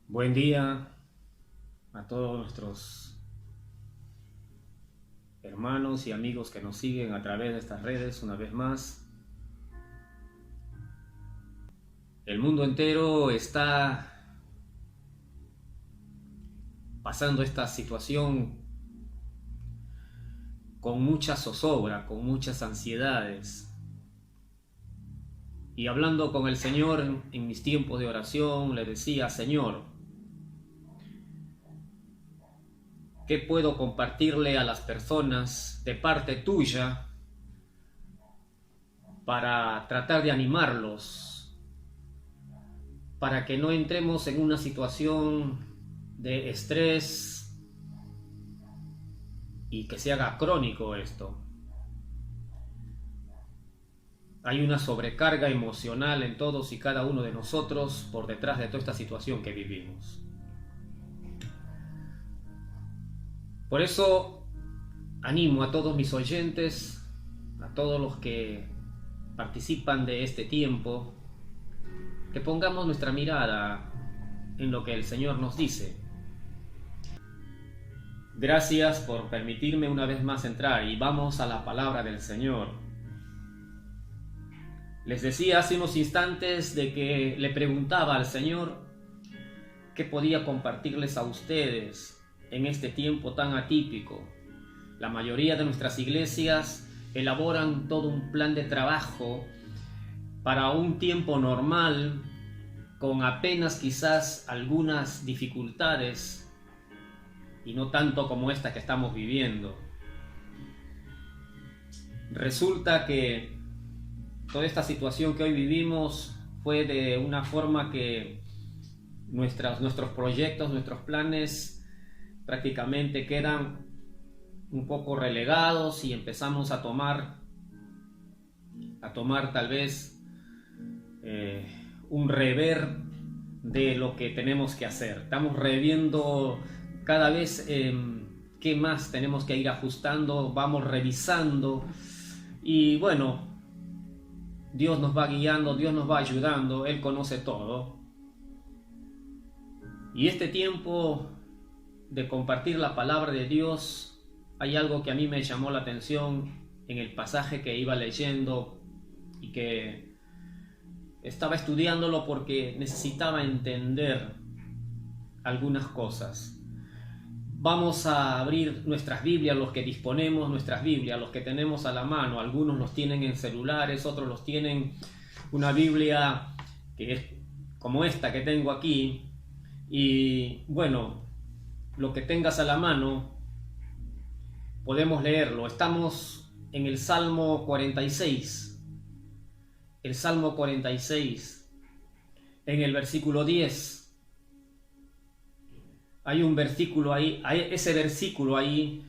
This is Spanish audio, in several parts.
Buen día a todos nuestros hermanos y amigos que nos siguen a través de estas redes una vez más. El mundo entero está pasando esta situación con mucha zozobra, con muchas ansiedades. Y hablando con el Señor en mis tiempos de oración, le decía: Señor, ¿qué puedo compartirle a las personas de parte tuya para tratar de animarlos, para que no entremos en una situación de estrés y que se haga crónico esto? Hay una sobrecarga emocional en todos y cada uno de nosotros por detrás de toda esta situación que vivimos. Por eso animo a todos mis oyentes, a todos los que participan de este tiempo, que pongamos nuestra mirada en lo que el Señor nos dice. Gracias por permitirme una vez más entrar y vamos a la palabra del Señor. Les decía hace unos instantes de que le preguntaba al Señor qué podía compartirles a ustedes en este tiempo tan atípico. La mayoría de nuestras iglesias elaboran todo un plan de trabajo para un tiempo normal, con apenas quizás algunas dificultades y no tanto como esta que estamos viviendo. Resulta que toda esta situación que hoy vivimos fue de una forma que nuestros proyectos, nuestros planes prácticamente quedan un poco relegados y empezamos a tomar tal vez un rever de lo que tenemos que hacer. Estamos reviendo cada vez qué más tenemos que ir ajustando, vamos revisando y bueno, Dios nos va guiando, Dios nos va ayudando, Él conoce todo. Y este tiempo de compartir la palabra de Dios, hay algo que a mí me llamó la atención en el pasaje que iba leyendo y que estaba estudiándolo porque necesitaba entender algunas cosas. Vamos a abrir nuestras Biblias, los que disponemos nuestras Biblias, los que tenemos a la mano. Algunos los tienen en celulares, otros los tienen una Biblia que es como esta que tengo aquí. Y bueno, lo que tengas a la mano, podemos leerlo. Estamos en el Salmo 46. El Salmo 46, en el versículo 10. Hay un versículo ahí, ese versículo ahí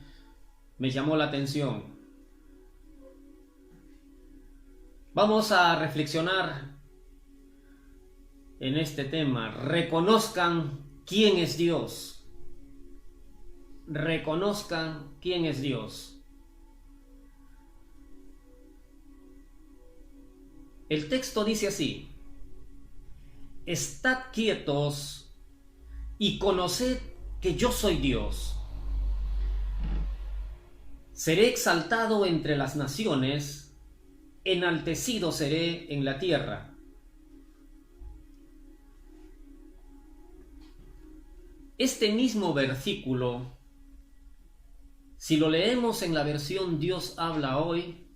me llamó la atención. Vamos a reflexionar en este tema. Reconozcan quién es Dios. Reconozcan quién es Dios. El texto dice así: estad quietos y conoced que yo soy Dios. Seré exaltado entre las naciones, enaltecido seré en la tierra. Este mismo versículo, si lo leemos en la versión Dios habla hoy,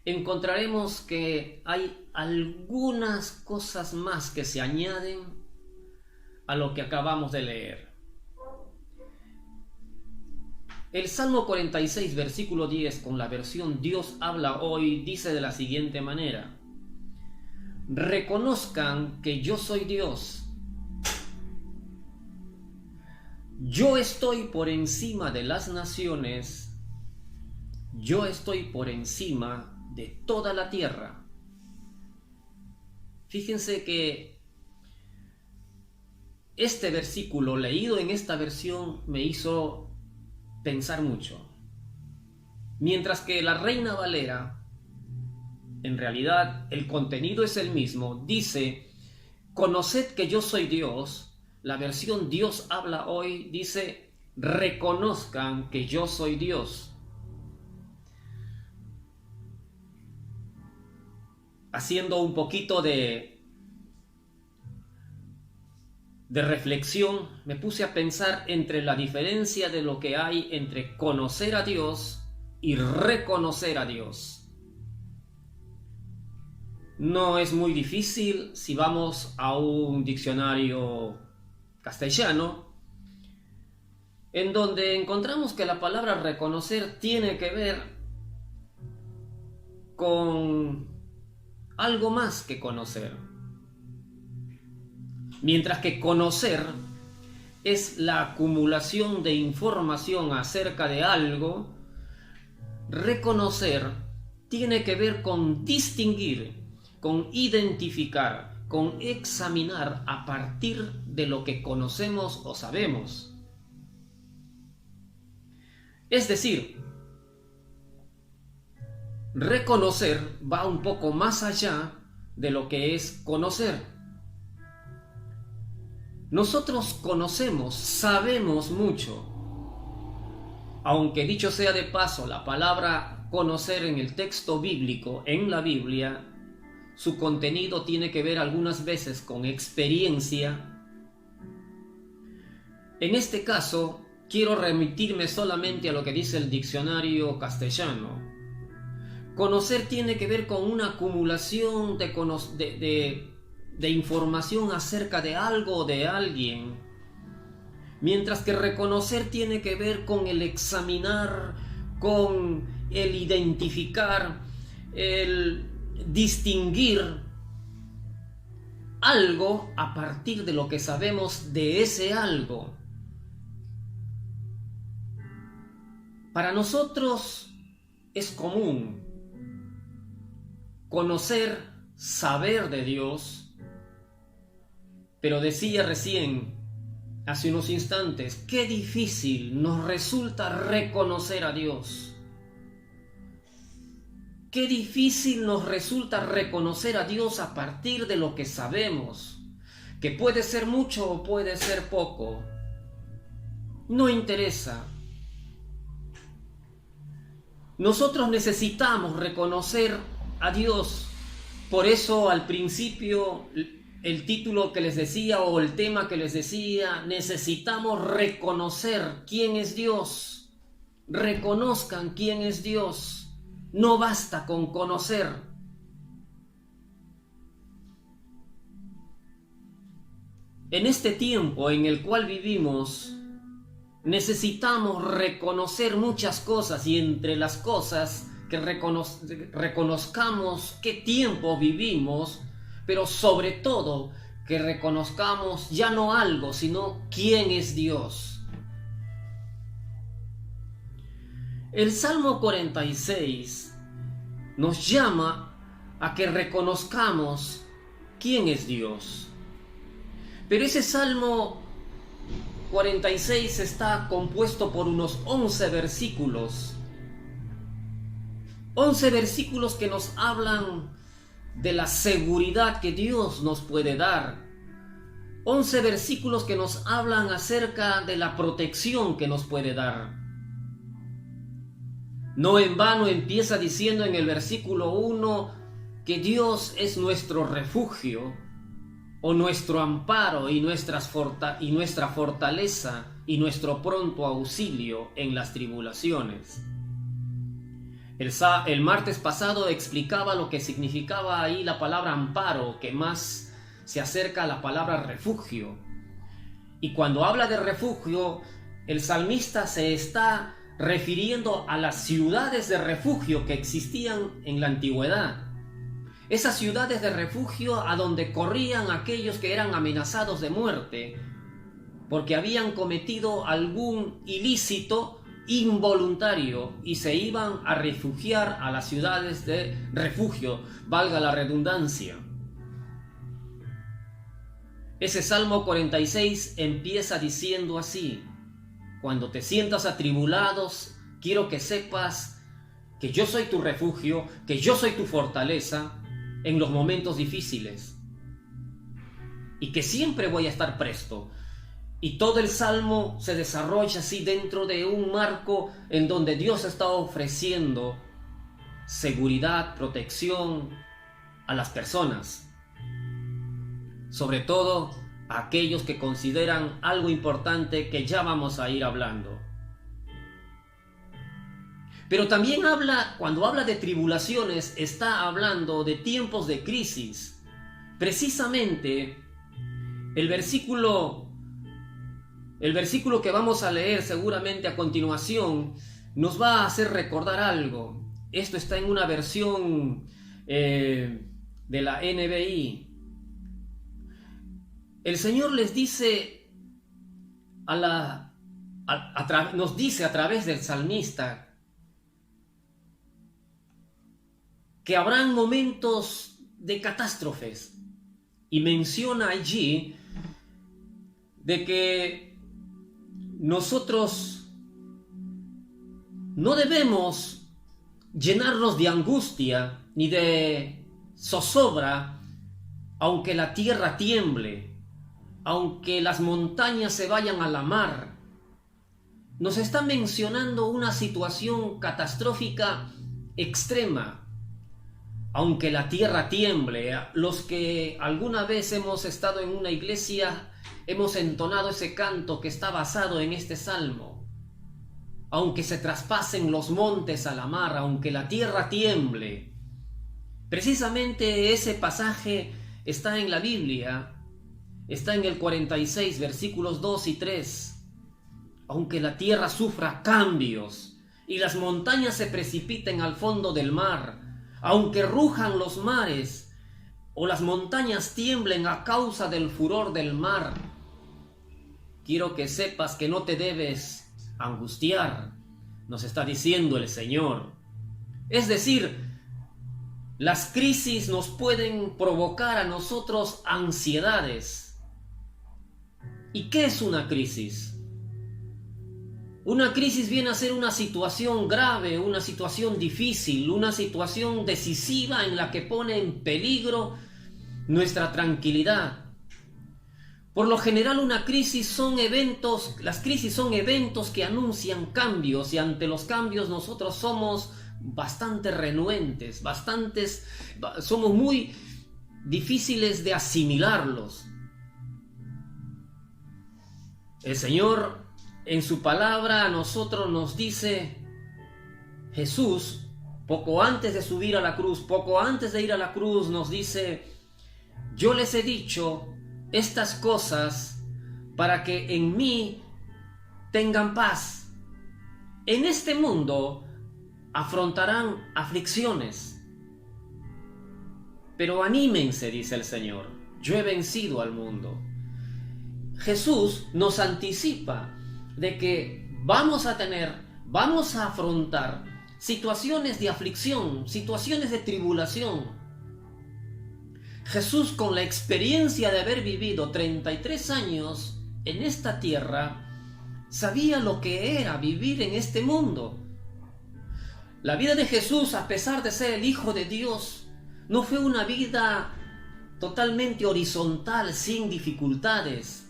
encontraremos que hay algunas cosas más que se añaden a lo que acabamos de leer. El Salmo 46, versículo 10, con la versión Dios habla hoy, dice de la siguiente manera: reconozcan que yo soy Dios. Yo estoy por encima de las naciones. Yo estoy por encima de toda la tierra. Fíjense que este versículo leído en esta versión me hizo pensar mucho. Mientras que la Reina Valera, en realidad el contenido es el mismo, dice: conoced que yo soy Dios. la versión Dios habla hoy, dice: reconozcan que yo soy Dios. Haciendo un poquito de reflexión, me puse a pensar entre la diferencia de lo que hay entre conocer a Dios y reconocer a Dios. No es muy difícil si vamos a un diccionario castellano, en donde encontramos que la palabra reconocer tiene que ver con algo más que conocer. Mientras que conocer es la acumulación de información acerca de algo, reconocer tiene que ver con distinguir, con identificar, con examinar a partir de lo que conocemos o sabemos. Es decir, reconocer va un poco más allá de lo que es conocer. Nosotros conocemos, sabemos mucho. Aunque dicho sea de paso, la palabra conocer en el texto bíblico, en la Biblia, su contenido tiene que ver algunas veces con experiencia. En este caso, quiero remitirme solamente a lo que dice el diccionario castellano. Conocer tiene que ver con una acumulación de información acerca de algo o de alguien, mientras que reconocer tiene que ver con el examinar, con el identificar, el distinguir algo a partir de lo que sabemos de ese algo. Para nosotros es común conocer, saber de Dios, pero decía recién, hace unos instantes, qué difícil nos resulta reconocer a Dios. Qué difícil nos resulta reconocer a Dios a partir de lo que sabemos, que puede ser mucho o puede ser poco. No interesa. Nosotros necesitamos reconocer a Dios. Por eso al principio el título que les decía o el tema que les decía, necesitamos reconocer quién es Dios. Reconozcan quién es Dios. No basta con conocer. En este tiempo en el cual vivimos, necesitamos reconocer muchas cosas, y entre las cosas que reconozcamos qué tiempo vivimos, pero sobre todo que reconozcamos ya no algo, sino quién es Dios. El Salmo 46 nos llama a que reconozcamos quién es Dios. Pero ese Salmo 46 está compuesto por unos 11 versículos. 11 versículos que nos hablan de la seguridad que Dios nos puede dar. 11 versículos que nos hablan acerca de la protección que nos puede dar. No en vano empieza diciendo en el versículo 1 que Dios es nuestro refugio o nuestro amparo y nuestra fortaleza y nuestro pronto auxilio en las tribulaciones. El martes pasado explicaba lo que significaba ahí la palabra amparo, que más se acerca a la palabra refugio. Y cuando habla de refugio, el salmista se está refiriendo a las ciudades de refugio que existían en la antigüedad. Esas ciudades de refugio a donde corrían aquellos que eran amenazados de muerte porque habían cometido algún ilícito involuntario y se iban a refugiar a las ciudades de refugio, valga la redundancia. Ese Salmo 46 empieza diciendo así: cuando te sientas atribulados, quiero que sepas que yo soy tu refugio, que yo soy tu fortaleza en los momentos difíciles y que siempre voy a estar presto. Y todo el salmo se desarrolla así dentro de un marco en donde Dios está ofreciendo seguridad, protección a las personas, sobre todo a aquellos que consideran algo importante que ya vamos a ir hablando. Pero también cuando habla de tribulaciones, está hablando de tiempos de crisis. Precisamente el versículo que vamos a leer seguramente a continuación nos va a hacer recordar algo. Esto está en una versión de la NBI. El Señor les dice nos dice a través del salmista que habrán momentos de catástrofes, y menciona allí de que nosotros no debemos llenarnos de angustia ni de zozobra, aunque la tierra tiemble, aunque las montañas se vayan a la mar. Nos está mencionando una situación catastrófica extrema. Aunque la tierra tiemble, los que alguna vez hemos estado en una iglesia hemos entonado ese canto que está basado en este salmo. Aunque se traspasen los montes a la mar, aunque la tierra tiemble. Precisamente ese pasaje está en la Biblia, está en el 46, versículos 2 y 3. Aunque la tierra sufra cambios y las montañas se precipiten al fondo del mar, aunque rujan los mares o las montañas tiemblen a causa del furor del mar, quiero que sepas que no te debes angustiar, nos está diciendo el Señor. Es decir, las crisis nos pueden provocar a nosotros ansiedades. ¿Y qué es una crisis? Una crisis viene a ser una situación grave, una situación difícil, una situación decisiva en la que pone en peligro nuestra tranquilidad. Por lo general las crisis son eventos que anuncian cambios, y ante los cambios nosotros somos bastante renuentes, somos muy difíciles de asimilarlos. El Señor en su palabra a nosotros nos dice, Jesús, poco antes de subir a la cruz, poco antes de ir a la cruz, nos dice, yo les he dicho estas cosas para que en mí tengan paz. En este mundo afrontarán aflicciones, pero anímense, dice el Señor, yo he vencido al mundo. Jesús nos anticipa de que vamos a afrontar situaciones de aflicción, situaciones de tribulación. Jesús, con la experiencia de haber vivido 33 años en esta tierra, sabía lo que era vivir en este mundo. La vida de Jesús, a pesar de ser el Hijo de Dios, no fue una vida totalmente horizontal, sin dificultades.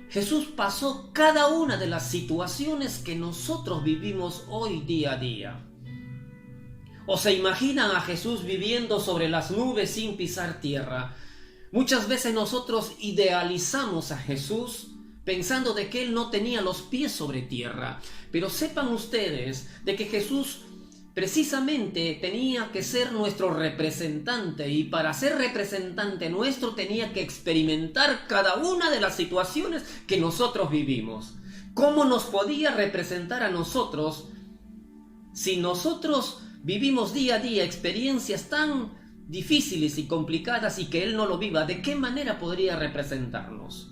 Jesús pasó cada una de las situaciones que nosotros vivimos hoy día a día. ¿O se imaginan a Jesús viviendo sobre las nubes sin pisar tierra? Muchas veces nosotros idealizamos a Jesús pensando de que Él no tenía los pies sobre tierra. Pero sepan ustedes de que Jesús precisamente tenía que ser nuestro representante, y para ser representante nuestro tenía que experimentar cada una de las situaciones que nosotros vivimos. ¿Cómo nos podía representar a nosotros si nosotros vivimos día a día experiencias tan difíciles y complicadas y que Él no lo viva? ¿De qué manera podría representarnos?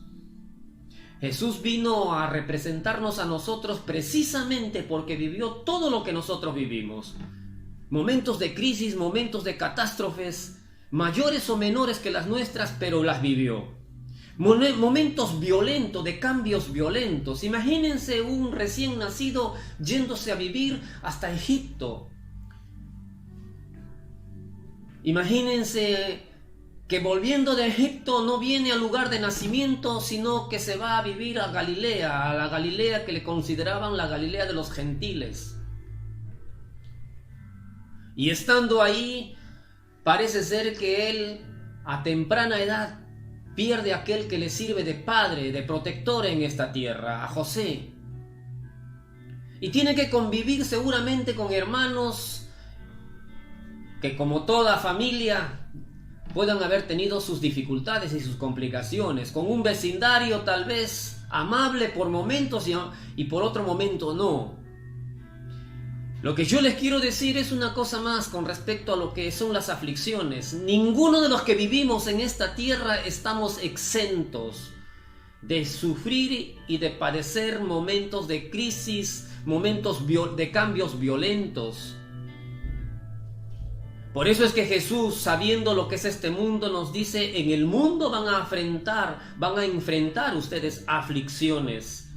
Jesús vino a representarnos a nosotros precisamente porque vivió todo lo que nosotros vivimos. Momentos de crisis, momentos de catástrofes, mayores o menores que las nuestras, pero las vivió. Momentos violentos, de cambios violentos. Imagínense un recién nacido yéndose a vivir hasta Egipto. Imagínense que volviendo de Egipto no viene al lugar de nacimiento, sino que se va a vivir a Galilea, a la Galilea que le consideraban la Galilea de los gentiles. Y estando ahí, parece ser que él a temprana edad pierde a aquel que le sirve de padre, de protector en esta tierra, a José. Y tiene que convivir seguramente con hermanos que, como toda familia, puedan haber tenido sus dificultades y sus complicaciones, con un vecindario tal vez amable por momentos y por otro momento no. Lo que yo les quiero decir es una cosa más con respecto a lo que son las aflicciones. Ninguno de los que vivimos en esta tierra estamos exentos de sufrir y de padecer momentos de crisis, momentos de cambios violentos. Por eso es que Jesús, sabiendo lo que es este mundo, nos dice: en el mundo van a enfrentar ustedes aflicciones.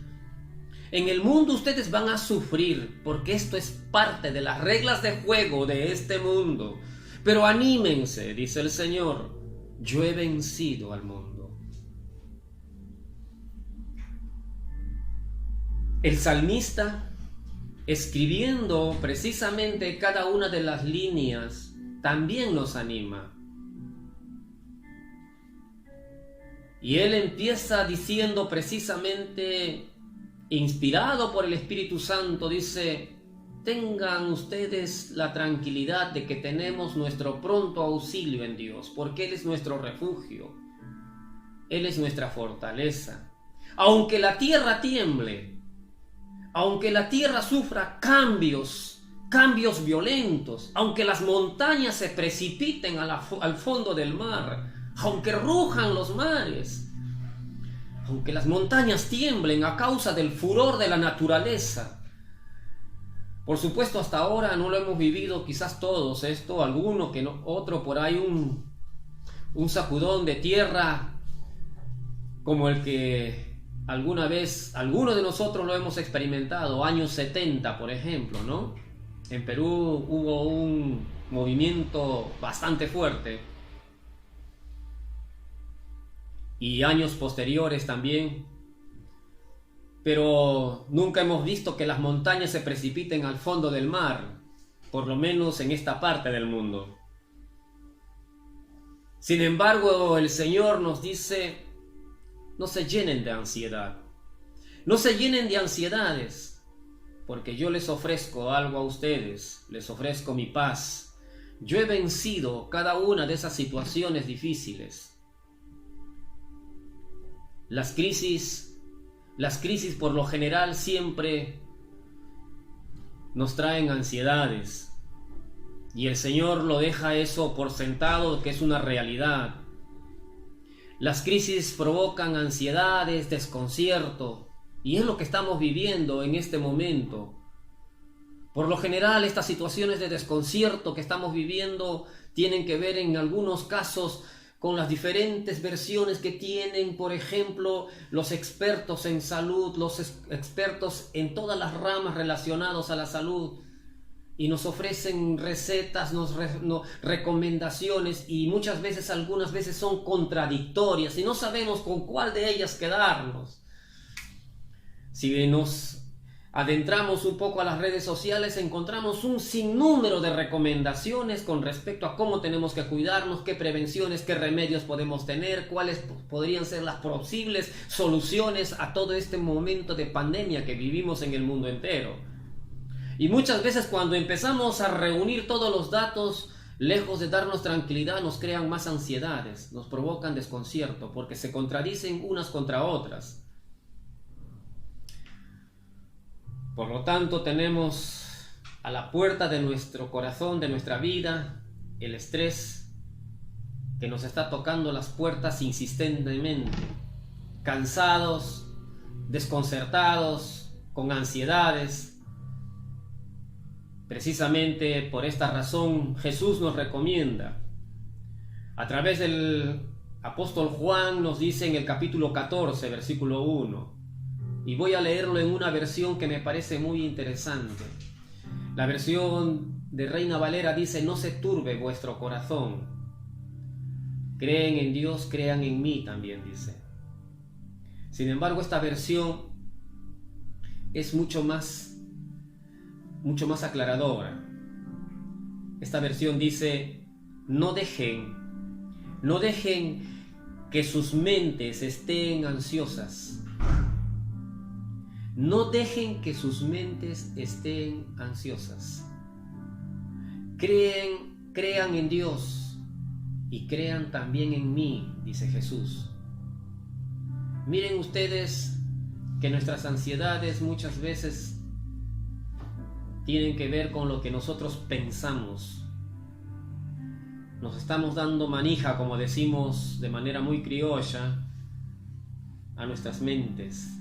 En el mundo ustedes van a sufrir, porque esto es parte de las reglas de juego de este mundo. Pero anímense, dice el Señor, yo he vencido al mundo. El salmista, escribiendo precisamente cada una de las líneas, también nos anima. Y él empieza diciendo precisamente, inspirado por el Espíritu Santo, dice: tengan ustedes la tranquilidad de que tenemos nuestro pronto auxilio en Dios, porque Él es nuestro refugio, Él es nuestra fortaleza. Aunque la tierra tiemble, aunque la tierra sufra cambios violentos, aunque las montañas se precipiten al fondo del mar, aunque rujan los mares, aunque las montañas tiemblen a causa del furor de la naturaleza. Por supuesto, hasta ahora no lo hemos vivido quizás todos esto, alguno que no, otro por ahí un sacudón de tierra como el que alguna vez alguno de nosotros lo hemos experimentado, años 70 por ejemplo, ¿no? En Perú hubo un movimiento bastante fuerte. Y años posteriores también, pero nunca hemos visto que las montañas se precipiten al fondo del mar, por lo menos en esta parte del mundo. Sin embargo, el Señor nos dice: no se llenen de ansiedad, no se llenen de ansiedades, porque yo les ofrezco algo a ustedes, les ofrezco mi paz. Yo he vencido cada una de esas situaciones difíciles. Las crisis por lo general siempre nos traen ansiedades, y el Señor lo deja eso por sentado, que es una realidad. Las crisis provocan ansiedades, desconcierto, y es lo que estamos viviendo en este momento. Por lo general, estas situaciones de desconcierto que estamos viviendo tienen que ver en algunos casos con las diferentes versiones que tienen, por ejemplo, los expertos en salud, los expertos en todas las ramas relacionadas a la salud, y nos ofrecen recetas, recomendaciones, y muchas veces, algunas veces son contradictorias, y no sabemos con cuál de ellas quedarnos. Si nos adentramos un poco a las redes sociales, encontramos un sinnúmero de recomendaciones con respecto a cómo tenemos que cuidarnos, qué prevenciones, qué remedios podemos tener, cuáles podrían ser las posibles soluciones a todo este momento de pandemia que vivimos en el mundo entero. Y muchas veces, cuando empezamos a reunir todos los datos, lejos de darnos tranquilidad, nos crean más ansiedades, nos provocan desconcierto, porque se contradicen unas contra otras. Por lo tanto, tenemos a la puerta de nuestro corazón, de nuestra vida, el estrés que nos está tocando las puertas insistentemente, cansados, desconcertados, con ansiedades. Precisamente por esta razón, Jesús nos recomienda, a través del apóstol Juan, nos dice en el capítulo 14, versículo 1, y voy a leerlo en una versión que me parece muy interesante. La versión de Reina Valera dice: no se turbe vuestro corazón. Creen en Dios, crean en mí también, dice. Sin embargo, esta versión es mucho más aclaradora. Esta versión dice: no dejen que sus mentes estén ansiosas. No dejen que sus mentes estén ansiosas. Crean en Dios y crean también en mí, dice Jesús. Miren ustedes que nuestras ansiedades muchas veces tienen que ver con lo que nosotros pensamos. Nos estamos dando manija, como decimos de manera muy criolla, a nuestras mentes.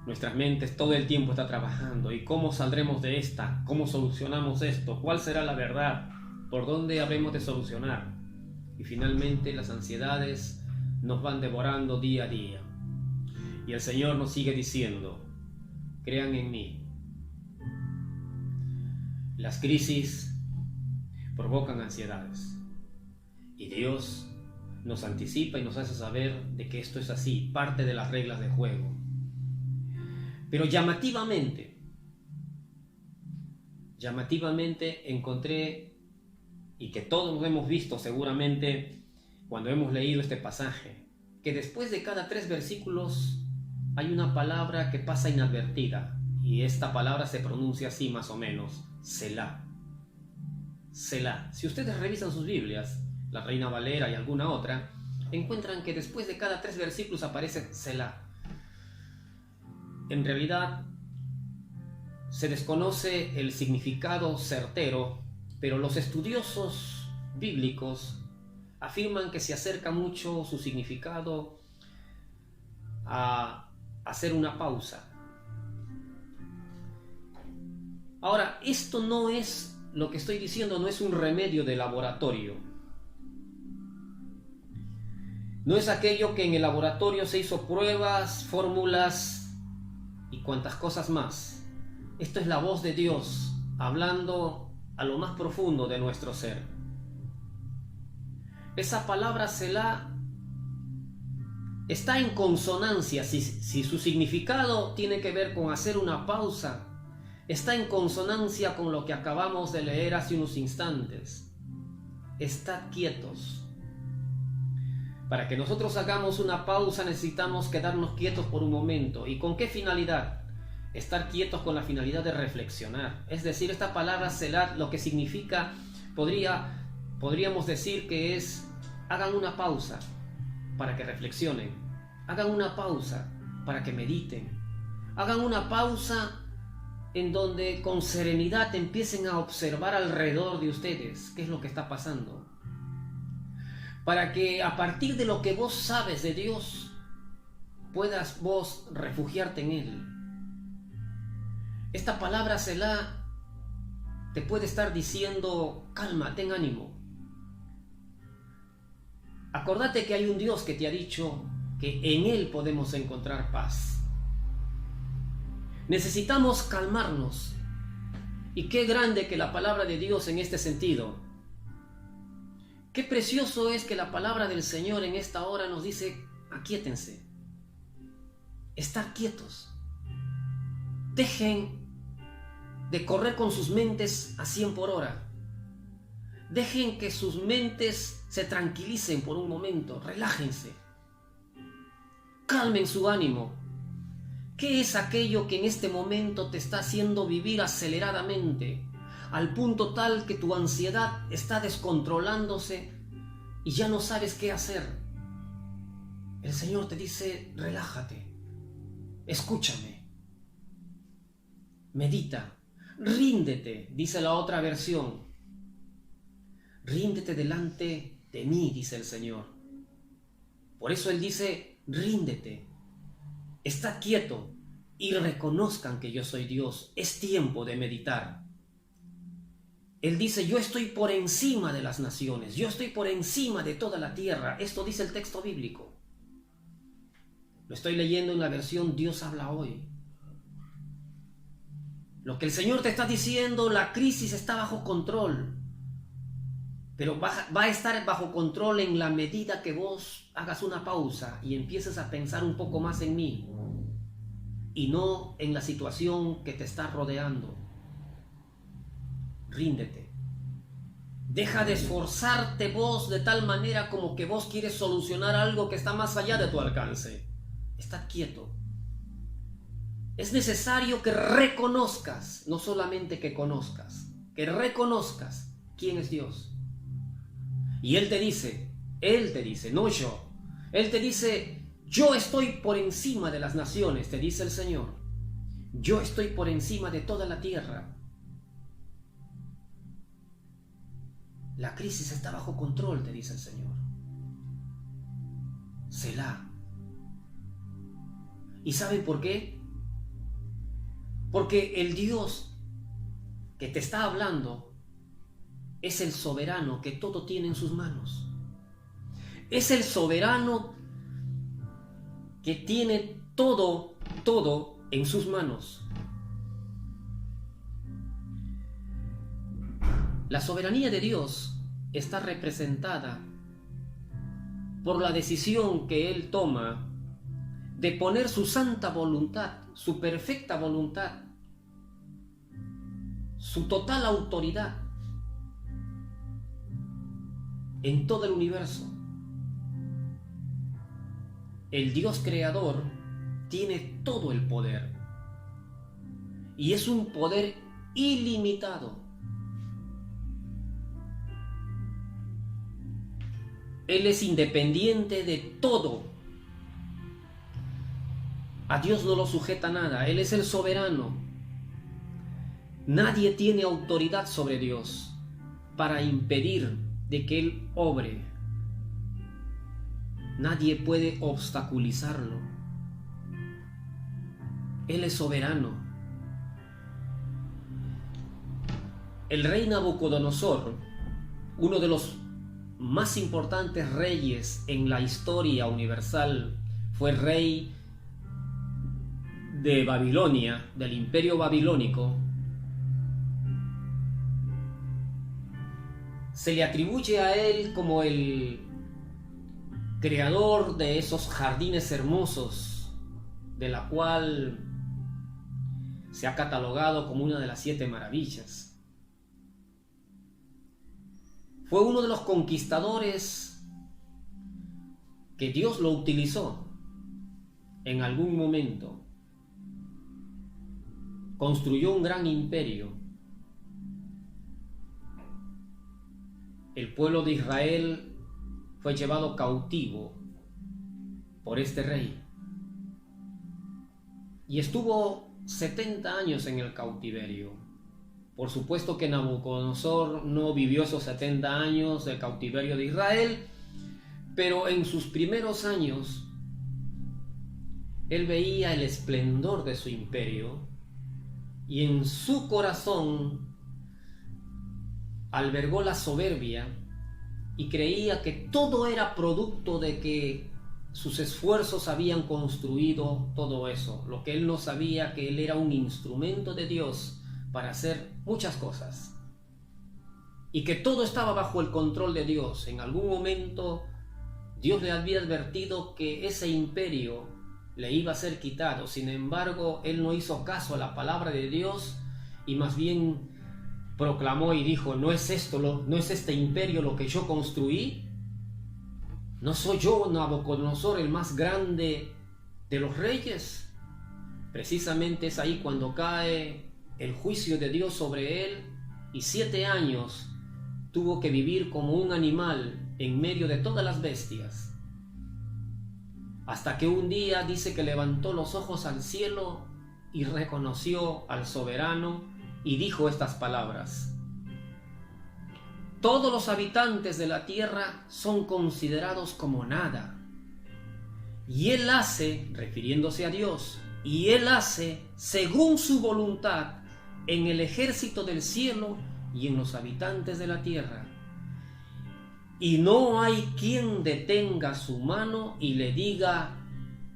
Nuestras mentes todo el tiempo están trabajando. ¿Y cómo saldremos de esta? ¿Cómo solucionamos esto? ¿Cuál será la verdad? ¿Por dónde habremos de solucionar? Y finalmente las ansiedades nos van devorando día a día. Y el Señor nos sigue diciendo: crean en mí. Las crisis provocan ansiedades. Y Dios nos anticipa y nos hace saber de que esto es así, parte de las reglas del juego. Pero llamativamente encontré, y que todos hemos visto seguramente cuando hemos leído este pasaje, que después de cada 3 versículos hay una palabra que pasa inadvertida, y esta palabra se pronuncia así más o menos: Selah. Selah. Si ustedes revisan sus Biblias, la Reina Valera y alguna otra, encuentran que después de cada 3 versículos aparece Selah. En realidad se desconoce el significado certero, pero los estudiosos bíblicos afirman que se acerca mucho su significado a hacer una pausa. Ahora, esto no es, lo que estoy diciendo no es un remedio de laboratorio. No es aquello que en el laboratorio se hizo pruebas, fórmulas y cuantas cosas más. Esto es la voz de Dios hablando a lo más profundo de nuestro ser. Esa palabra Selah está en consonancia, si su significado tiene que ver con hacer una pausa, está en consonancia con lo que acabamos de leer hace unos instantes. Estad quietos. Para que nosotros hagamos una pausa necesitamos quedarnos quietos por un momento. ¿Y con qué finalidad? Estar quietos con la finalidad de reflexionar. Es decir, esta palabra Selah lo que significa, podríamos decir que es: hagan una pausa para que reflexionen. Hagan una pausa para que mediten. Hagan una pausa en donde con serenidad empiecen a observar alrededor de ustedes qué es lo que está pasando. Para que a partir de lo que vos sabes de Dios, puedas vos refugiarte en Él. Esta palabra Selah te puede estar diciendo: calma, ten ánimo. Acordate que hay un Dios que te ha dicho que en Él podemos encontrar paz. Necesitamos calmarnos. Y qué grande que la palabra de Dios en este sentido. Qué precioso es que la palabra del Señor en esta hora nos dice: aquíétense, estar quietos, dejen de correr con sus mentes a 100 por hora, dejen que sus mentes se tranquilicen por un momento, relájense, calmen su ánimo. ¿Qué es aquello que en este momento te está haciendo vivir aceleradamente, al punto tal que tu ansiedad está descontrolándose y ya no sabes qué hacer? El Señor te dice: relájate, escúchame, medita, ríndete, dice la otra versión. Ríndete delante de mí, dice el Señor. Por eso Él dice: ríndete, está quieto y reconozcan que yo soy Dios. Es tiempo de meditar. Él dice: yo estoy por encima de las naciones, yo estoy por encima de toda la tierra. Esto dice el texto bíblico. Lo estoy leyendo en la versión Dios habla hoy. Lo que el Señor te está diciendo: la crisis está bajo control. Pero va a estar bajo control en la medida que vos hagas una pausa y empieces a pensar un poco más en mí y no en la situación que te está rodeando. Ríndete. Deja de esforzarte vos de tal manera como que vos quieres solucionar algo que está más allá de tu alcance. Está quieto. Es necesario que reconozcas, no solamente que conozcas, que reconozcas quién es Dios. Y Él te dice, no yo. Él te dice, yo estoy por encima de las naciones, te dice el Señor. Yo estoy por encima de toda la tierra. La crisis está bajo control, te dice el Señor. Selah. ¿Y saben por qué? Porque el Dios que te está hablando es el soberano que todo tiene en sus manos. Es el soberano que tiene todo en sus manos. La soberanía de Dios está representada por la decisión que Él toma de poner su santa voluntad, su perfecta voluntad, su total autoridad en todo el universo. El Dios creador tiene todo el poder y es un poder ilimitado. Él es independiente de todo. A Dios no lo sujeta nada. Él es el soberano. Nadie tiene autoridad sobre Dios para impedir de que Él obre. Nadie puede obstaculizarlo. Él es soberano. El rey Nabucodonosor, uno de los más importantes reyes en la historia universal, fue rey de Babilonia, del imperio babilónico. Se le atribuye a él como el creador de esos jardines hermosos, de la cual se ha catalogado como una de las 7 maravillas. Fue uno de los conquistadores que Dios lo utilizó en algún momento. Construyó un gran imperio. El pueblo de Israel fue llevado cautivo por este rey y estuvo 70 años en el cautiverio. Por supuesto que Nabucodonosor no vivió esos 70 años del cautiverio de Israel, pero en sus primeros años él veía el esplendor de su imperio y en su corazón albergó la soberbia y creía que todo era producto de que sus esfuerzos habían construido todo eso. Lo que él no sabía, que él era un instrumento de Dios para hacer muchas cosas y que todo estaba bajo el control de Dios. En algún momento Dios le había advertido que ese imperio le iba a ser quitado. Sin embargo, él no hizo caso a la palabra de Dios y más bien proclamó y dijo: no es este imperio lo que yo construí. ¿No soy yo, Nabucodonosor, el más grande de los reyes? Precisamente es ahí cuando cae el juicio de Dios sobre él y 7 años tuvo que vivir como un animal en medio de todas las bestias. Hasta que un día dice que levantó los ojos al cielo y reconoció al soberano y dijo estas palabras: todos los habitantes de la tierra son considerados como nada. Y Él hace, refiriéndose a Dios, y Él hace según su voluntad en el ejército del cielo y en los habitantes de la tierra. Y no hay quien detenga su mano y le diga: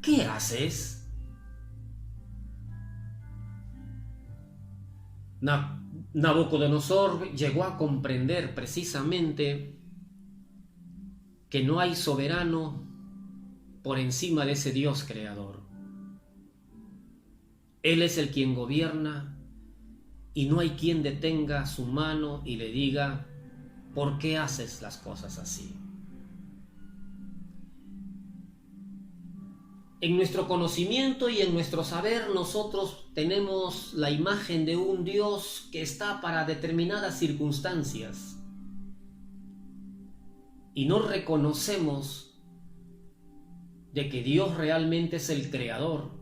¿qué haces? Nabucodonosor llegó a comprender precisamente que no hay soberano por encima de ese Dios creador. Él es el quien gobierna y no hay quien detenga su mano y le diga: ¿por qué haces las cosas así? En nuestro conocimiento y en nuestro saber nosotros tenemos la imagen de un Dios que está para determinadas circunstancias y no reconocemos de que Dios realmente es el creador.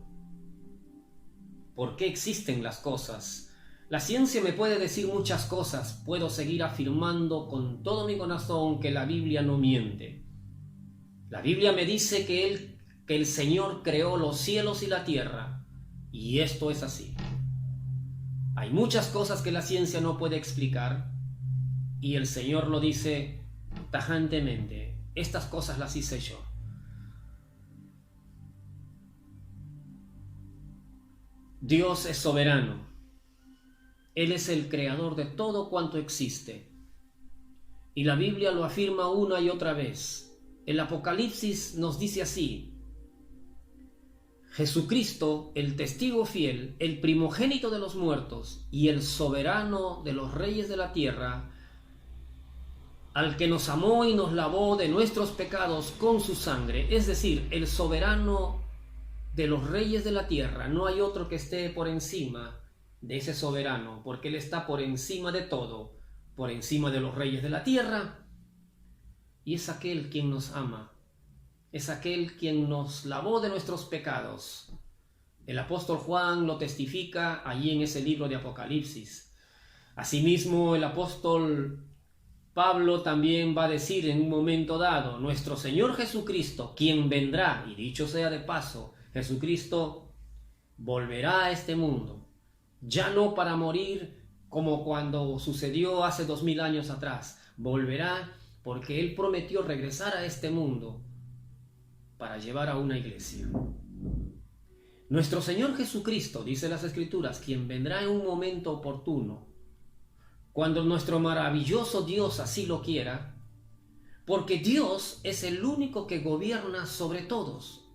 ¿Por qué existen las cosas? La ciencia me puede decir muchas cosas, puedo seguir afirmando con todo mi corazón que la Biblia no miente. La Biblia me dice que el Señor creó los cielos y la tierra, y esto es así. Hay muchas cosas que la ciencia no puede explicar, y el Señor lo dice tajantemente: estas cosas las hice yo. Dios es soberano. Él es el creador de todo cuanto existe. Y la Biblia lo afirma una y otra vez. El Apocalipsis nos dice así: Jesucristo, el testigo fiel, el primogénito de los muertos y el soberano de los reyes de la tierra, al que nos amó y nos lavó de nuestros pecados con su sangre, es decir, el soberano de los reyes de la tierra. No hay otro que esté por encima de ese soberano, porque Él está por encima de todo, por encima de los reyes de la tierra, y es aquel quien nos ama. Es aquel quien nos lavó de nuestros pecados. El apóstol Juan lo testifica allí en ese libro de Apocalipsis. Asimismo, el apóstol Pablo también va a decir en un momento dado: nuestro Señor Jesucristo, quien vendrá, y dicho sea de paso, Jesucristo volverá a este mundo, ya no para morir como cuando sucedió hace 2000 años atrás. Volverá porque Él prometió regresar a este mundo para llevar a una iglesia. Nuestro Señor Jesucristo, dice las Escrituras, quien vendrá en un momento oportuno, cuando nuestro maravilloso Dios así lo quiera, porque Dios es el único que gobierna sobre todos.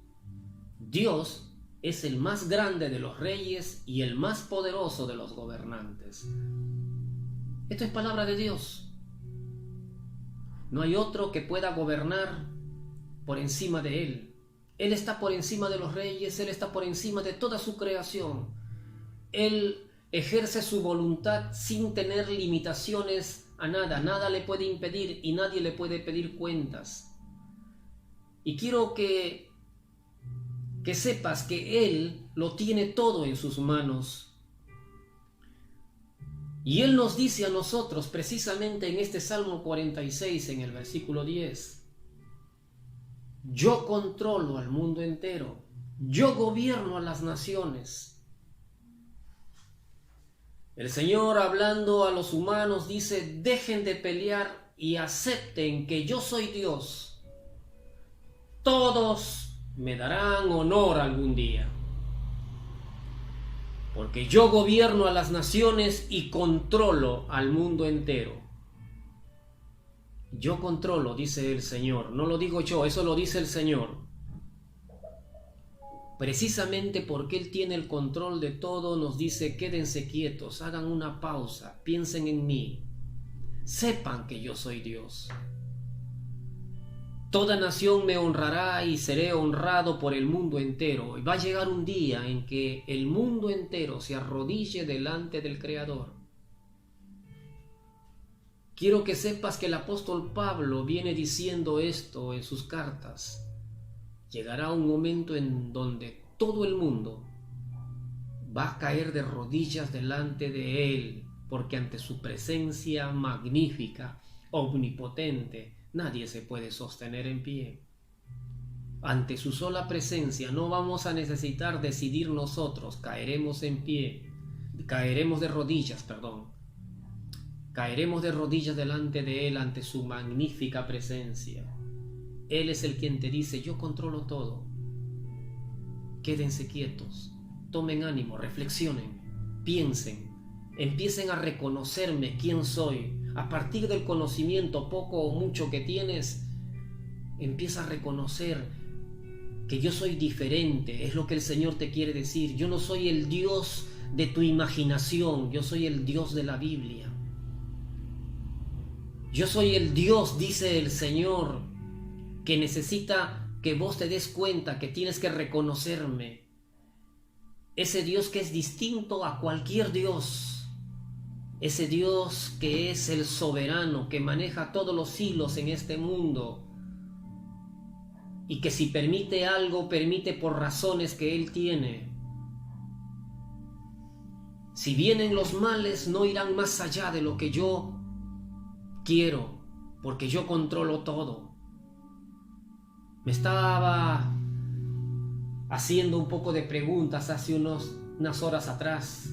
Dios es el más grande de los reyes y el más poderoso de los gobernantes. Esto es palabra de Dios. No hay otro que pueda gobernar por encima de Él. Él está por encima de los reyes, Él está por encima de toda su creación. Él ejerce su voluntad sin tener limitaciones a nada. Nada le puede impedir y nadie le puede pedir cuentas. Y quiero que sepas que Él lo tiene todo en sus manos. Y Él nos dice a nosotros precisamente en este Salmo 46, en el versículo 10: yo controlo al mundo entero, yo gobierno a las naciones. El Señor, hablando a los humanos, dice: dejen de pelear y acepten que yo soy Dios. Todos me darán honor algún día, porque yo gobierno a las naciones y controlo al mundo entero. Yo controlo, dice el Señor. No lo digo yo, eso lo dice el Señor. Precisamente porque Él tiene el control de todo, nos dice: quédense quietos, hagan una pausa, piensen en mí, sepan que yo soy Dios. Toda nación me honrará y seré honrado por el mundo entero. Y va a llegar un día en que el mundo entero se arrodille delante del Creador. Quiero que sepas que el apóstol Pablo viene diciendo esto en sus cartas. Llegará un momento en donde todo el mundo va a caer de rodillas delante de Él, porque ante su presencia magnífica, omnipotente, nadie se puede sostener en pie. Ante su sola presencia no vamos a necesitar decidir nosotros, caeremos de rodillas delante de Él ante su magnífica presencia. Él es el quien te dice: yo controlo todo. Quédense quietos, tomen ánimo, reflexionen, piensen, empiecen a reconocerme quién soy. A partir del conocimiento, poco o mucho que tienes, empieza a reconocer que yo soy diferente. Es lo que el Señor te quiere decir. Yo no soy el Dios de tu imaginación, yo soy el Dios de la Biblia. Yo soy el Dios, dice el Señor, que necesita que vos te des cuenta que tienes que reconocerme. Ese Dios que es distinto a cualquier Dios. Ese Dios que es el soberano, que maneja todos los hilos en este mundo. Y que si permite algo, permite por razones que Él tiene. Si vienen los males, no irán más allá de lo que yo quiero, porque yo controlo todo. Me estaba haciendo un poco de preguntas hace unas horas atrás.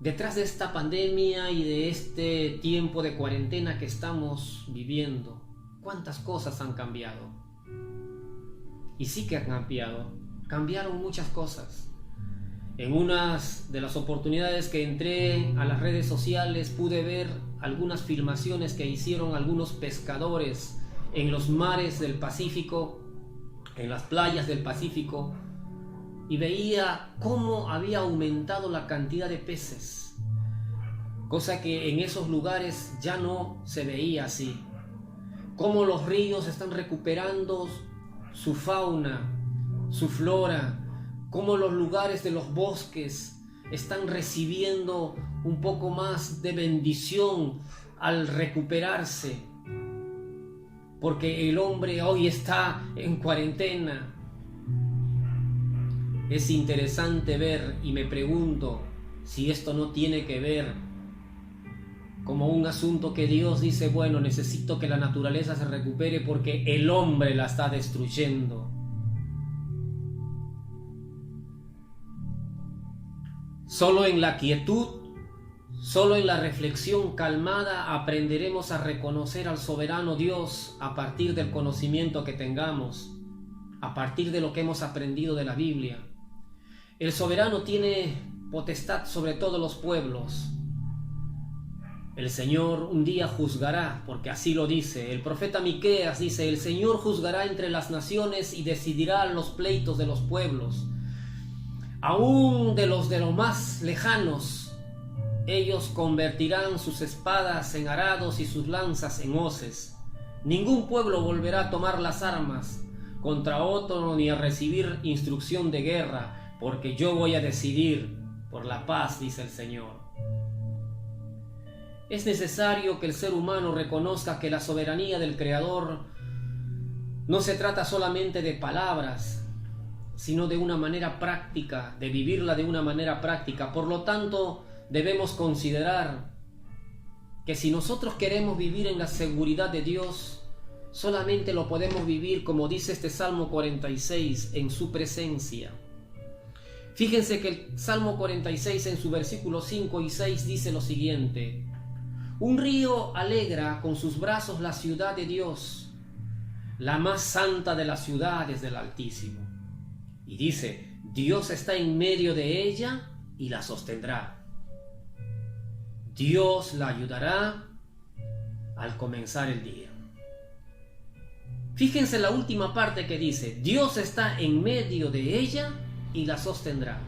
Detrás de esta pandemia y de este tiempo de cuarentena que estamos viviendo, ¿cuántas cosas han cambiado? Y sí que han cambiado. Cambiaron muchas cosas. En unas de las oportunidades que entré a las redes sociales pude ver algunas filmaciones que hicieron algunos pescadores en los mares del Pacífico, en las playas del Pacífico, y veía cómo había aumentado la cantidad de peces, cosa que en esos lugares ya no se veía así. Cómo los ríos están recuperando su fauna, su flora, cómo los lugares de los bosques están recibiendo un poco más de bendición al recuperarse, porque el hombre hoy está en cuarentena. Es interesante ver, y me pregunto si esto no tiene que ver como un asunto que Dios dice, bueno, necesito que la naturaleza se recupere porque el hombre la está destruyendo. Solo en la quietud, solo en la reflexión calmada aprenderemos a reconocer al soberano Dios a partir del conocimiento que tengamos, a partir de lo que hemos aprendido de la Biblia. El soberano tiene potestad sobre todos los pueblos. El Señor un día juzgará, porque así lo dice. El profeta Miqueas dice, el Señor juzgará entre las naciones y decidirá los pleitos de los pueblos. Aún de los más lejanos, ellos convertirán sus espadas en arados y sus lanzas en hoces. Ningún pueblo volverá a tomar las armas contra otro ni a recibir instrucción de guerra, porque yo voy a decidir por la paz, dice el Señor. Es necesario que el ser humano reconozca que la soberanía del Creador no se trata solamente de palabras, sino de una manera práctica, de vivirla de una manera práctica. Por lo tanto, debemos considerar que si nosotros queremos vivir en la seguridad de Dios, solamente lo podemos vivir, como dice este Salmo 46, en su presencia. Fíjense que el Salmo 46 en su versículo 5 y 6 dice lo siguiente: un río alegra con sus brazos la ciudad de Dios, la más santa de las ciudades del Altísimo. Y dice, Dios está en medio de ella y la sostendrá. Dios la ayudará al comenzar el día. Fíjense la última parte que dice, Dios está en medio de ella y la sostendrá.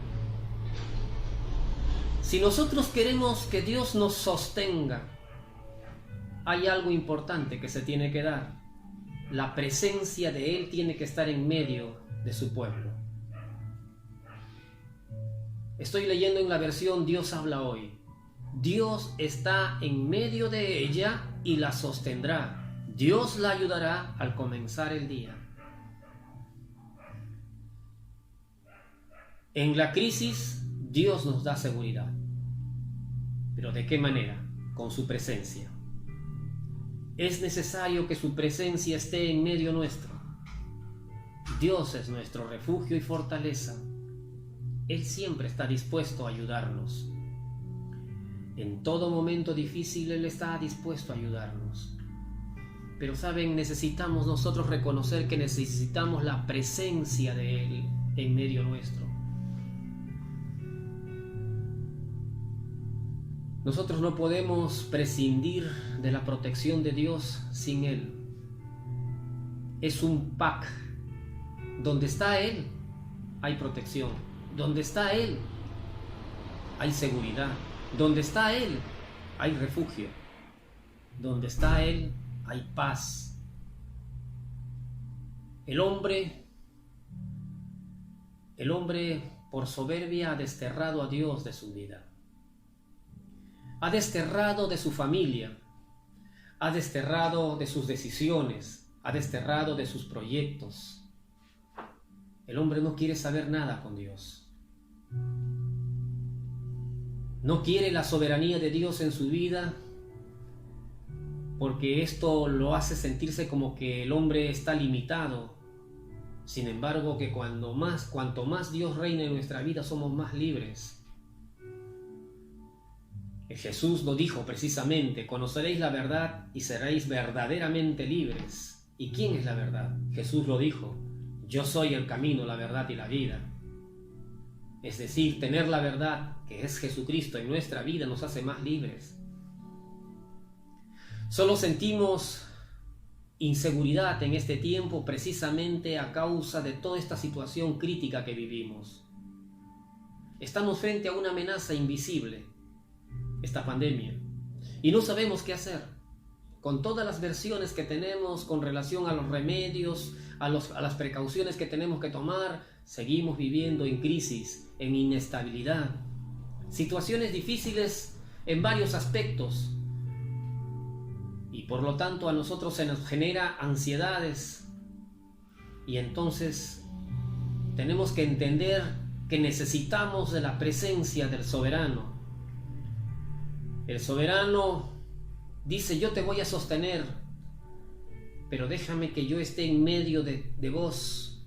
Si nosotros queremos que Dios nos sostenga, hay algo importante que se tiene que dar. La presencia de Él tiene que estar en medio de su pueblo. Estoy leyendo en la versión Dios habla hoy. Dios está en medio de ella y la sostendrá. Dios la ayudará al comenzar el día. En la crisis, Dios nos da seguridad. ¿Pero de qué manera? Con su presencia. Es necesario que su presencia esté en medio nuestro. Dios es nuestro refugio y fortaleza. Él siempre está dispuesto a ayudarnos. En todo momento difícil Él está dispuesto a ayudarnos. Pero saben, necesitamos nosotros reconocer que necesitamos la presencia de Él en medio nuestro. Nosotros no podemos prescindir de la protección de Dios sin Él. Es un pack. Donde está Él, hay protección. Donde está Él, hay seguridad. Donde está Él, hay refugio. Donde está Él, hay paz. El hombre por soberbia ha desterrado a Dios de su vida. Ha desterrado de su familia. Ha desterrado de sus decisiones. Ha desterrado de sus proyectos. El hombre no quiere saber nada con Dios. No quiere la soberanía de Dios en su vida, porque esto lo hace sentirse como que el hombre está limitado. Sin embargo, que cuanto más Dios reina en nuestra vida, somos más libres. Jesús lo dijo precisamente: conoceréis la verdad y seréis verdaderamente libres. ¿Y quién es la verdad? Jesús lo dijo: yo soy el camino, la verdad y la vida. Es decir, tener la verdad, que es Jesucristo, en nuestra vida nos hace más libres. Solo sentimos inseguridad en este tiempo precisamente a causa de toda esta situación crítica que vivimos. Estamos frente a una amenaza invisible, esta pandemia, y no sabemos qué hacer. Con todas las versiones que tenemos con relación a los remedios, a las precauciones que tenemos que tomar, seguimos viviendo en crisis, en inestabilidad, situaciones difíciles en varios aspectos. Y por lo tanto a nosotros se nos genera ansiedades. Y entonces tenemos que entender que necesitamos de la presencia del soberano. El soberano dice: yo te voy a sostener, pero déjame que yo esté en medio de vos.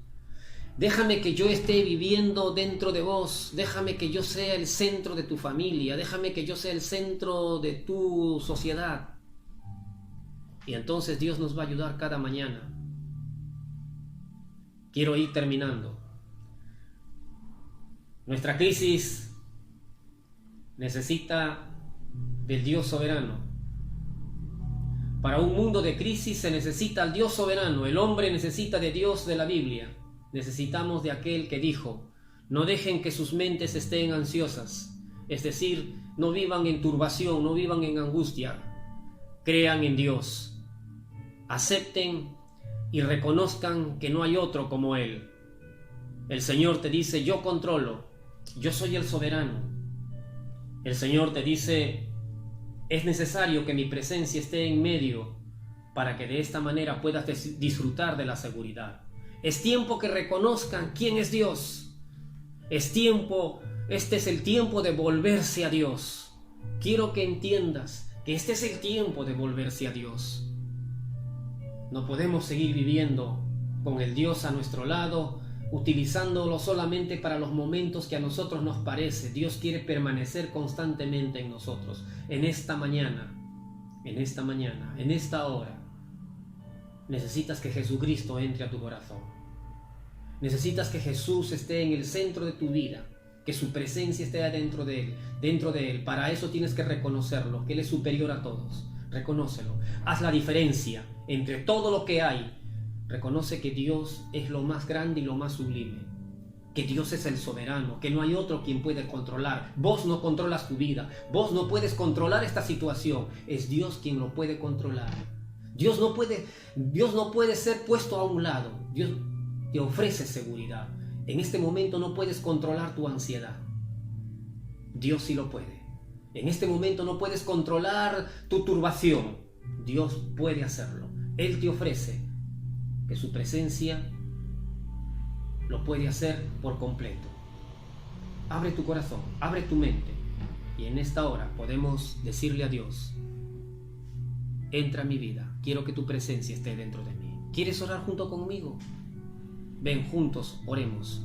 Déjame que yo esté viviendo dentro de vos. Déjame que yo sea el centro de tu familia. Déjame que yo sea el centro de tu sociedad. Y entonces Dios nos va a ayudar cada mañana. Quiero ir terminando. Nuestra crisis necesita del Dios soberano. Para un mundo de crisis se necesita al Dios soberano. El hombre necesita de Dios de la Biblia. Necesitamos de aquel que dijo: no dejen que sus mentes estén ansiosas. Es decir, no vivan en turbación, no vivan en angustia. Crean en Dios. Acepten y reconozcan que no hay otro como Él. El Señor te dice: yo controlo, yo soy el soberano. El Señor te dice: es necesario que mi presencia esté en medio para que de esta manera puedas disfrutar de la seguridad. Es tiempo que reconozcan quién es Dios. Este es el tiempo de volverse a Dios. Quiero que entiendas que este es el tiempo de volverse a Dios. No podemos seguir viviendo con el Dios a nuestro lado, utilizándolo solamente para los momentos que a nosotros nos parece. Dios quiere permanecer constantemente en nosotros. En esta mañana, en esta hora, necesitas que Jesucristo entre a tu corazón. Necesitas que Jesús esté en el centro de tu vida, que su presencia esté dentro de Él. Para eso tienes que reconocerlo, que Él es superior a todos. Reconócelo. Haz la diferencia entre todo lo que hay. Reconoce que Dios es lo más grande y lo más sublime. Que Dios es el soberano, que no hay otro quien puede controlar. Vos no controlas tu vida. Vos no puedes controlar esta situación. Es Dios quien lo puede controlar. Dios no puede ser puesto a un lado. Dios te ofrece seguridad. En este momento no puedes controlar tu ansiedad. Dios sí lo puede. En este momento no puedes controlar tu turbación. Dios puede hacerlo. Él te ofrece que su presencia lo puede hacer por completo. Abre tu corazón, abre tu mente. Y en esta hora podemos decirle a Dios: entra en mi vida. Quiero que tu presencia esté dentro de mí. ¿Quieres orar junto conmigo? Ven, juntos oremos.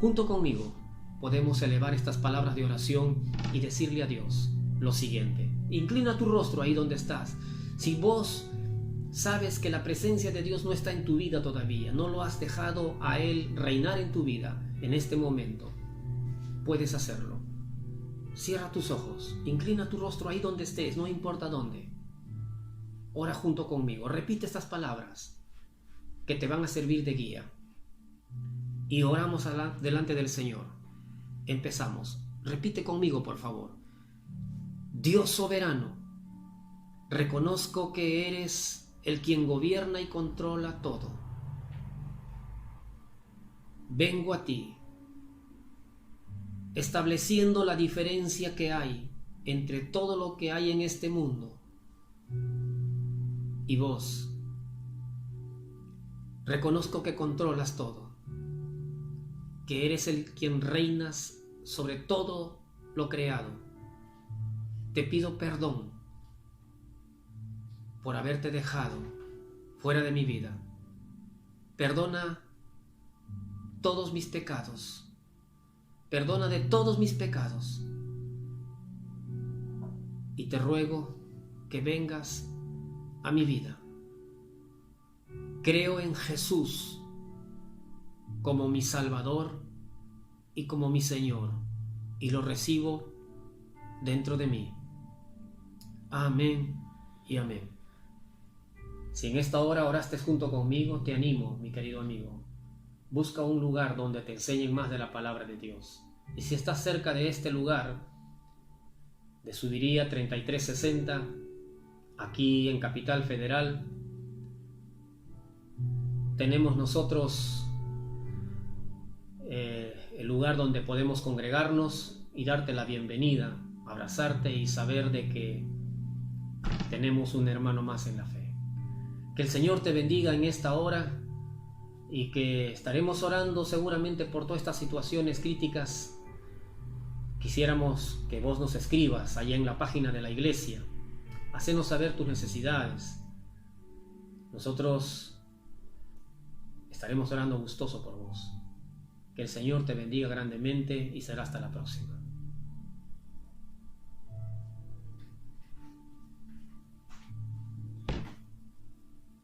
Junto conmigo podemos elevar estas palabras de oración y decirle a Dios lo siguiente. Inclina tu rostro ahí donde estás. Si vos sabes que la presencia de Dios no está en tu vida todavía, no lo has dejado a Él reinar en tu vida en este momento, puedes hacerlo. Cierra tus ojos, inclina tu rostro ahí donde estés, no importa dónde. Ora junto conmigo, repite estas palabras que te van a servir de guía. Y oramos delante del Señor. Empezamos. Repite conmigo, por favor. Dios soberano, reconozco que eres el quien gobierna y controla todo. Vengo a ti, estableciendo la diferencia que hay entre todo lo que hay en este mundo y vos. Reconozco que controlas todo, que eres el quien reinas sobre todo lo creado. Te pido perdón por haberte dejado fuera de mi vida. Perdona todos mis pecados. Perdona de todos mis pecados. Y te ruego que vengas a mi vida. Creo en Jesús como mi Salvador y como mi Señor, y lo recibo dentro de mí. Amén y amén. Si en esta hora oraste junto conmigo, te animo, mi querido amigo. Busca un lugar donde te enseñen más de la palabra de Dios. Y si estás cerca de este lugar, de Subiría 3360, aquí en Capital Federal, tenemos nosotros el lugar donde podemos congregarnos y darte la bienvenida, abrazarte y saber de que tenemos un hermano más en la fe. Que el Señor te bendiga en esta hora y que estaremos orando seguramente por todas estas situaciones críticas. Quisiéramos que vos nos escribas allá en la página de la iglesia. Hacenos saber tus necesidades. Nosotros estaremos orando gustoso por vos. Que el Señor te bendiga grandemente y será hasta la próxima.